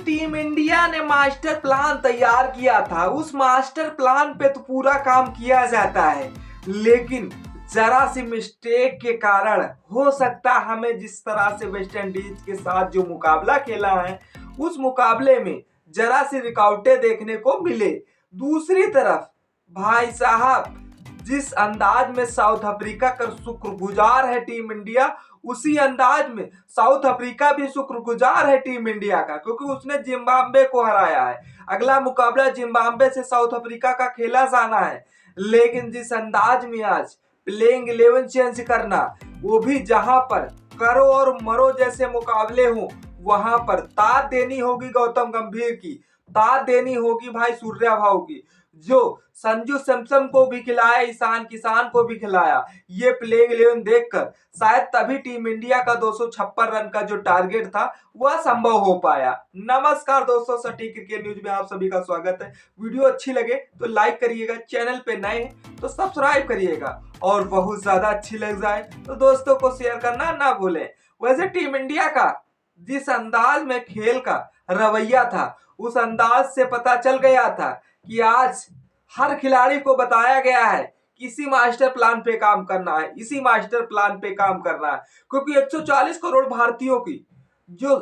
Team India ने master plan तैयार किया था, उस मास्टर प्लान पे तो पूरा काम किया जाता है, लेकिन जरा सी मिस्टेक के कारण हो सकता हमें जिस तरह से वेस्ट इंडीज के साथ जो मुकाबला खेला है उस मुकाबले में जरा सी रुकावटें देखने को मिले। दूसरी तरफ भाई साहब जिस अंदाज में साउथ अफ्रीका का शुक्रगुजार है टीम इंडिया, उसी अंदाज में साउथ अफ्रीका भी शुक्रगुजार है टीम इंडिया का, क्योंकि उसने जिम्बाब्वे को हराया है। अगला मुकाबला जिम्बाब्वे से साउथ अफ्रीका का खेला जाना है, लेकिन जिस अंदाज में आज प्लेइंग 11 चेंज करना, वो भी जहां पर करो और मरो जैसे मुकाबले हों, वहां पर ताकत देनी होगी गौतम गंभीर की, ताकत देनी होगी भाई सूर्यभाव की, जो संजू सैमसन को भी खिलाया, ईशान किशन को भी खिलाया। ये प्लेइंग 11 देखकर शायद तभी टीम इंडिया का 256 रन का जो टारगेट था वह संभव हो पाया। नमस्कार दोस्तों, सटीक क्रिकेट न्यूज में आप सभी का स्वागत है। वीडियो अच्छी लगे तो लाइक करिएगा, चैनल पे नए हैं तो सब्सक्राइब करिएगा, और बहुत ज्यादा अच्छी लग जाए तो दोस्तों को शेयर करना ना भूलें। वैसे टीम इंडिया का जिस अंदाज में खेल का रवैया था, उस अंदाज से पता चल गया था कि आज हर खिलाड़ी को बताया गया है कि इसी मास्टर प्लान पे काम करना है, इसी मास्टर प्लान पे काम करना है, क्योंकि 140 करोड़ भारतीयों की जो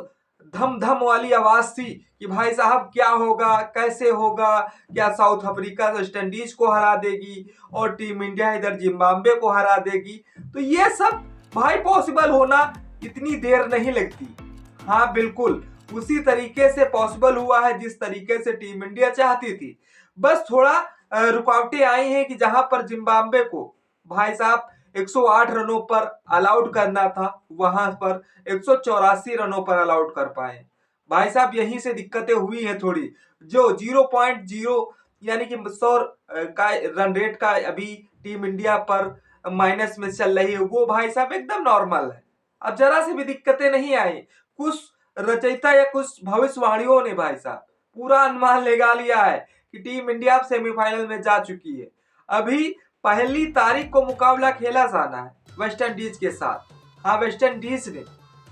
धम धम वाली आवाज थी कि भाई साहब क्या होगा, कैसे होगा, क्या साउथ अफ्रीका वेस्ट इंडीज को हरा देगी और टीम इंडिया इधर जिम्बाब्वे को हरा देगी, तो ये सब भाई पॉसिबल होना इतनी देर नहीं लगती। हाँ बिल्कुल उसी तरीके से पॉसिबल हुआ है जिस तरीके से टीम इंडिया चाहती थी। बस थोड़ा रुकावटें आई हैं कि जहां पर जिम्बाब्वे को भाई साहब 108 रनों पर अलाउड करना था, वहां पर 184 रनों पर अलाउड कर पाए। भाई साहब यहीं से दिक्कतें हुई हैं थोड़ी, जो 0.0 यानी कि 100 का रन रेट का अभी टीम इंडिया पर माइनस में चल रही है, वो भाई साहब एकदम नॉर्मल है। अब जरा सी भी दिक्कतें नहीं आई। कुछ रचयिता या कुछ भविष्यवाणियों ने भाई साहब पूरा अनुमान लगा लिया है कि टीम इंडिया सेमीफाइनल में जा चुकी है। अभी पहली तारीख को मुकाबला खेला जाना है वेस्ट इंडीज के साथ। हाँ, वेस्ट इंडीज ने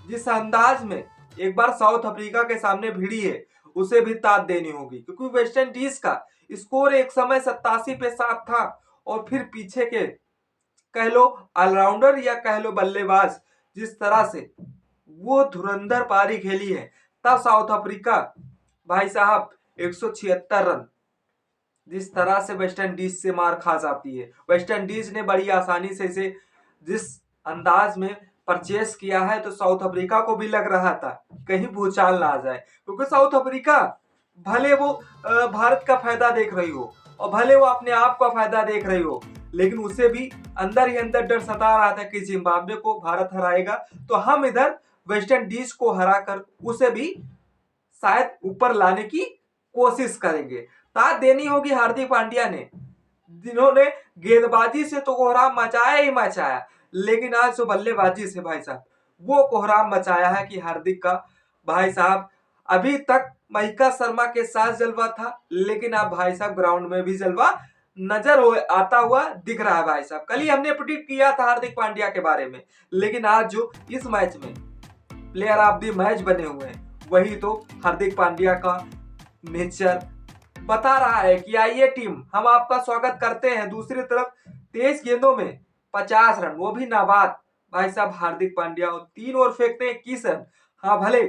जिस अंदाज में एक बार साउथ अफ्रीका के सामने भिड़ी है, उसे भी ताकत देनी होगी, क्योंकि वेस्ट इंडीज का स्कोर एक समय 87 पे 7 था, और फिर पीछे के कह लो ऑलराउंडर या कह लो बल्लेबाज जिस तरह से वो धुरंधर पारी खेली है, तब साउथ अफ्रीका भाई साहब 176 रन जिस तरह से वेस्ट इंडीज से मार खा जाती है। वेस्ट इंडीज ने बड़ी आसानी से इसे जिस अंदाज में परचेस किया है, तो साउथ अफ्रीका को भी लग रहा था कहीं भूचाल ना आ जाए, क्योंकि साउथ अफ्रीका भले वो भारत का फायदा देख रही हो और भले वो अपने आप का फायदा देख रही हो, लेकिन उसे भी अंदर ही अंदर डर सता रहा था कि जिम्बाब्वे को भारत हराएगा तो हम इधर वेस्ट इंडीज को हराकर उसे भी शायद ऊपर लाने की कोशिश करेंगे। ताकत देनी होगी हार्दिक पांड्या ने, जिन्होंने गेंदबाजी से तो कोहराम मचाया ही मचाया, लेकिन आज तो बल्लेबाजी से भाई साहब वो कोहराम मचाया है कि हार्दिक का भाई साहब अभी तक महिका शर्मा के साथ जलवा था, लेकिन अब भाई साहब ग्राउंड में भी जलवा नजर आता हुआ दिख रहा है। भाई साहब कल ही हमने प्रेडिक्ट किया था हार्दिक पांड्या के बारे में, लेकिन आज जो इस मैच में प्लेयर ऑफ द मैच बने हुए हैं, वही तो हार्दिक पांड्या का नेचर बता रहा है कि आइए टीम, हम आपका स्वागत करते हैं। दूसरी तरफ 23 गेंदों में 50 रन, वो भी नाबाद भाई साहब हार्दिक पांड्या, और 3 ओवर फेंकते हैं 21 रन। हाँ भले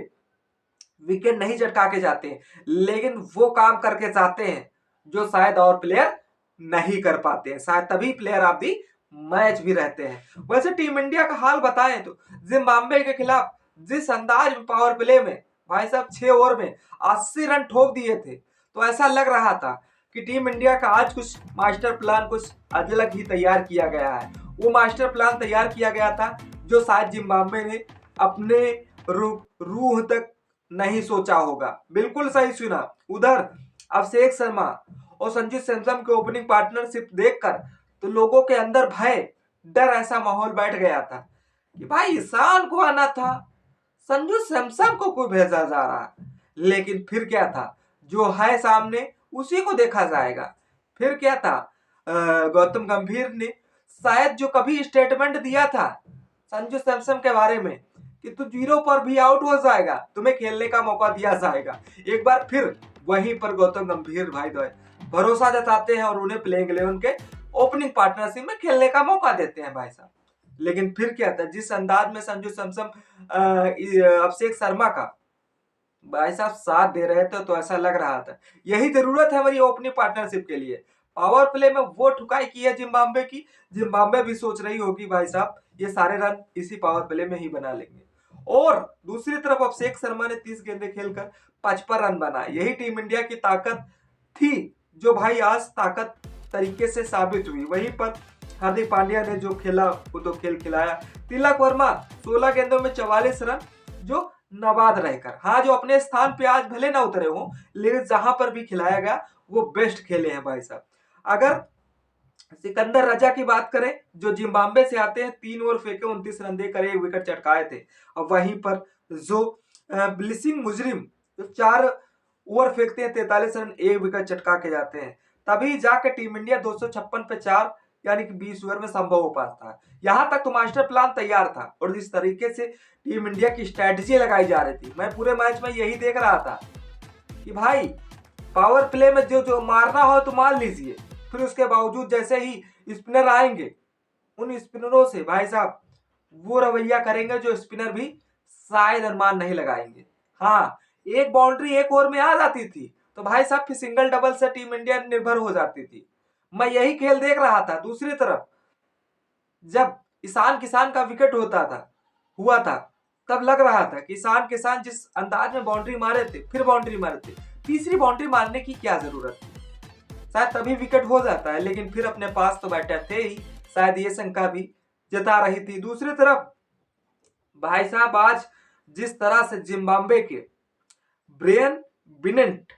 विकेट नहीं झटका के जाते हैं, लेकिन वो काम करके जाते हैं जो शायद और प्लेयर नहीं कर पाते हैं, शायद तभी प्लेयर ऑफ द मैच भी रहते हैं। वैसे टीम इंडिया का हाल बताएं तो जिम्बाब्वे के खिलाफ जिस अंदाज में पावर प्ले में भाई साहब 6 ओवर में 80 रन ठोक दिए थे, तो ऐसा लग रहा था कि टीम इंडिया का आज कुछ मास्टर प्लान कुछ अलग ही तैयार किया गया है। वो मास्टर प्लान तैयार किया गया था जो शायद जिम्बाब्वे ने अपने रूह तक नहीं सोचा होगा। बिल्कुल सही सुना। उधर अभिषेक शर्मा और संजू सैमसन के ओपनिंग पार्टनरशिप देखकर तो लोगों के अंदर भय, डर, ऐसा माहौल बैठ गया था कि भाई ईशान को आना था, संजू सैमसन को क्यों भेजा जा रहा। लेकिन फिर क्या था, जो है सामने उसी को देखा जाएगा। फिर क्या था, गौतम गंभीर ने शायद जो कभी स्टेटमेंट दिया था संजू सैमसन के बारे में कि तू 0 पर भी आउट हो जाएगा, तुम्हें खेलने का मौका दिया जाएगा। एक बार फिर वहीं पर गौतम गंभीर भाई भरोसा जताते हैं और उन्हें प्लेइंग 11 के ओपनिंग पार्टनरशिप में खेलने का मौका देते हैं भाई साहब। लेकिन फिर क्या था, जिस अंदाज में संजू सैमसन अभिषेक शर्मा का भाई साहब साथ दे रहे थे, तो ऐसा लग रहा था यही जरूरत है हमारी ओपनिंग पार्टनरशिप के लिए। पावर प्ले में वो ठुकाई की है जिम्बाब्वे की, जिम्बाब्वे भी सोच रही होगी भाई साहब ये सारे रन इसी पावर प्ले में ही बना लेंगे। और दूसरी तरफ अभिषेक शर्मा ने 30 गेंदें खेलकर 55 रन बनाए। यही टीम इंडिया की ताकत थी, जो भाई आज ताकत तरीके से साबित हुई। वहीं पर हार्दिक पांड्या ने जो खेला वो तो खेल खिलाया। तिलक वर्मा 16 गेंदों में 44 रन, जो नाबाद रहकर, हाँ जो अपने स्थान पे आज भले ना उतरे हो, लेकिन जहां पर भी खिलाया गया वो बेस्ट खेले हैं भाई साहब। अगर सिकंदर रजा की बात करें, जो जिम्बाब्वे से आते हैं, 3 ओवर फेंके, 29 रन देकर 1 विकेट चटकाए थे। और वहीं पर जो ब्लिसिंग मुजरिम जो 4 ओवर फेंकते हैं, 43 रन, 1 विकेट चटका के जाते हैं। तभी जाकर टीम इंडिया 256 पे 4 यानी कि 20 ओवर में संभव हो पाता है। यहां तक तो मास्टर प्लान तैयार था, और जिस तरीके से टीम इंडिया की स्ट्रेटजी लगाई जा रही थी, मैं पूरे मैच में यही देख रहा था कि भाई पावर प्ले में जो जो मारना हो तो मार लीजिए, फिर उसके बावजूद जैसे ही स्पिनर आएंगे, उन स्पिनरों से भाई साहब वो रवैया करेंगे जो स्पिनर भी शायद अनुमान नहीं लगाएंगे। हाँ, एक बाउंड्री एक ओवर में आ जाती थी तो भाई साहब फिर सिंगल डबल से टीम इंडिया निर्भर हो जाती थी। मैं यही खेल देख रहा था। दूसरी तरफ जब ईशान किसान का विकेट हुआ था, तब लग रहा था कि ईशान किसान जिस अंदाज में बाउंड्री मारे थे, फिर बाउंड्री मारे थे, तीसरी बाउंड्री मारने की क्या जरूरत है, शायद तभी विकेट हो जाता है। लेकिन फिर अपने पास तो बैटर थे ही, शायद ये शंका भी जता रही थी। दूसरी तरफ भाई साहब आज जिस तरह से जिम्बाब्वे के ब्रेयन बिनेट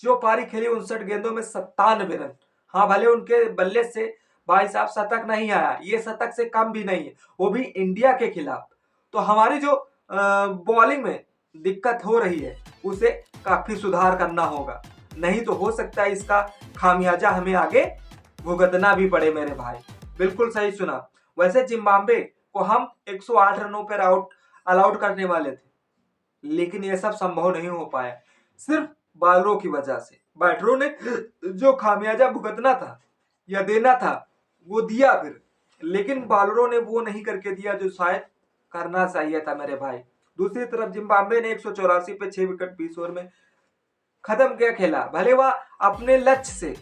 जो पारी खेली 59 गेंदों में 97 रन, हाँ भले उनके बल्ले से भाई साहब शतक नहीं आया, ये शतक से कम भी नहीं है, वो भी इंडिया के खिलाफ। तो हमारी जो बॉलिंग में दिक्कत हो रही है उसे काफी सुधार करना होगा, नहीं तो हो सकता है इसका खामियाजा हमें आगे भुगतना भी पड़े मेरे भाई। बिल्कुल सही सुना। वैसे जिम्बाब्वे को हम 108 रनों पर अलाउट करने वाले थे, लेकिन यह सब संभव नहीं हो पाया, सिर्फ बॉलरों की वजह से। बैटरों ने जो खामियाजा भुगतना था या देना था वो दिया फिर, लेकिन बॉलरों ने वो नहीं करके दिया जो शायद करना चाहिए था मेरे भाई। दूसरी तरफ जिम्बाब्वे ने 184 पे 6 विकेट 20 ओवर में खत्म किया खेला। भले वह अपने लक्ष्य से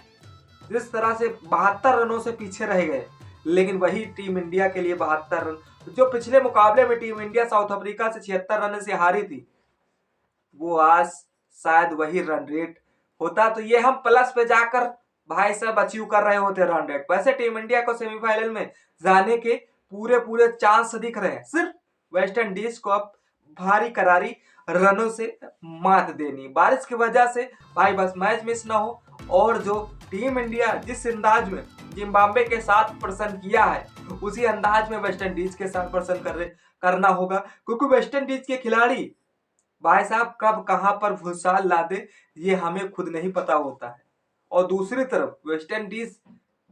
जिस तरह से 72 रनों से पीछे रह गए, लेकिन वही टीम इंडिया के लिए 72 रन, जो पिछले मुकाबले में टीम इंडिया साउथ अफ्रीका से 76 रन से हारी थी, वो आज शायद वही रन रेट होता तो ये हम प्लस पे जाकर भाई साहब अचीव कर रहे होते रन रेट। वैसे टीम इंडिया को सेमीफाइनल में जाने के पूरे चांस दिख रहे हैं, सिर्फ वेस्ट इंडीज को अब भारी करारी रनों से मात देनी। बारिश की वजह से भाई बस मैच मिस ना हो, और जो टीम इंडिया जिस अंदाज में जिम्बाब्वे के साथ प्रदर्शन किया है, उसी अंदाज में वेस्ट इंडीज के साथ प्रदर्शन करना होगा, क्योंकि वेस्ट इंडीज के खिलाड़ी भाई साहब कब कहां पर भूसाल ला दे ये हमें खुद नहीं पता होता है। और दूसरी तरफ वेस्ट इंडीज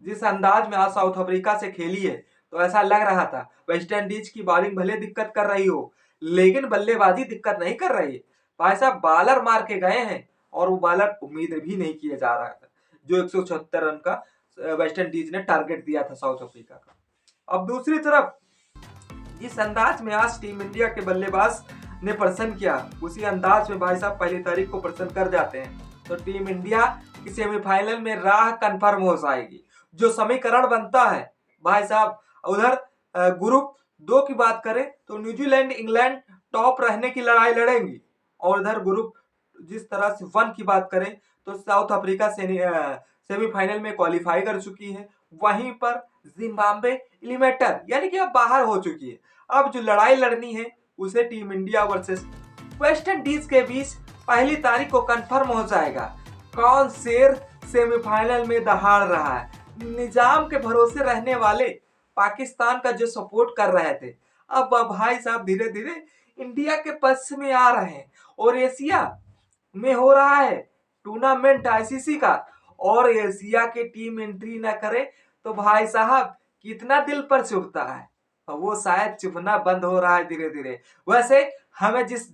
जिस अंदाज में आज साउथ अफ्रीका से खेली है, तो ऐसा लग रहा था वेस्ट इंडीज की बॉलिंग भले दिक्कत कर रही हो, लेकिन बल्लेबाजी दिक्कत नहीं कर रही है। भाई साहब बॉलर मार के गए हैं, और वो बॉलर उम्मीद भी नहीं किया जा रहा था जो 176 रन का वेस्ट इंडीज ने टारगेट दिया था साउथ अफ्रीका का। अब दूसरी तरफ जिस अंदाज में आज टीम इंडिया के बल्लेबाज ने प्रदर्शन किया, उसी अंदाज में भाई साहब पहली तारीख को प्रदर्शन कर जाते हैं, तो टीम इंडिया की सेमीफाइनल में राह कंफर्म हो जाएगी। जो समीकरण बनता है भाई साहब, उधर ग्रुप 2 की बात करें तो न्यूजीलैंड इंग्लैंड टॉप रहने की लड़ाई लड़ेंगी, और उधर ग्रुप जिस तरह से 1 की बात करें तो साउथ अफ्रीका सेमीफाइनल में क्वालिफाई कर चुकी है, वहीं पर जिम्बाब्वे एलिमिनेटर यानी कि अब बाहर हो चुकी है। अब जो लड़ाई लड़नी है उसे team India versus West Indies के बीच पहली तारीख को कंफर्म हो जाएगा। कौन शेर सेमीफाइनल में दहाड़ रहा है। निजाम के भरोसे रहने वाले पाकिस्तान का जो सपोर्ट कर रहे थे, अब भाई साहब धीरे धीरे इंडिया के पक्ष में आ रहे हैं, और एशिया में हो रहा है टूर्नामेंट आईसीसी का, और एशिया की टीम एंट्री ना करे तो भाई साहब कितना दिल पर चुभता है। वो शायद चुभना बंद हो रहा है धीरे धीरे। वैसे हमें जिस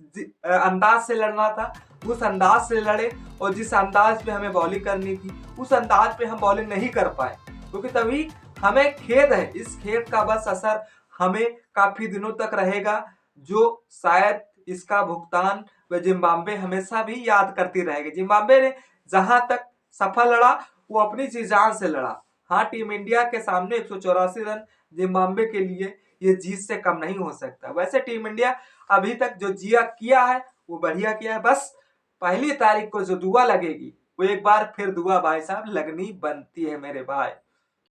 अंदाज से लड़ना था उस अंदाज से लड़े, और जिस अंदाज पे हमें बॉलिंग करनी थी उस अंदाज पे हम बॉलिंग नहीं कर पाए, क्योंकि तभी हमें खेद है। इस खेद का बस असर हमें काफी दिनों तक रहेगा, जो शायद इसका भुगतान वह जिम्बाब्वे हमेशा भी याद करती रहेगी। जिम्बाब्वे ने जहां तक सफल लड़ा वो अपनी जी जान से लड़ा। हाँ, टीम इंडिया के सामने 184 रन जिम्बाब्वे के लिए ये जीत से कम नहीं हो सकता। वैसे टीम इंडिया अभी तक जो जिया किया है वो बढ़िया किया है। बस पहली तारीख को जो दुआ लगेगी वो एक बार फिर दुआ भाई साहब लगनी बनती है मेरे भाई।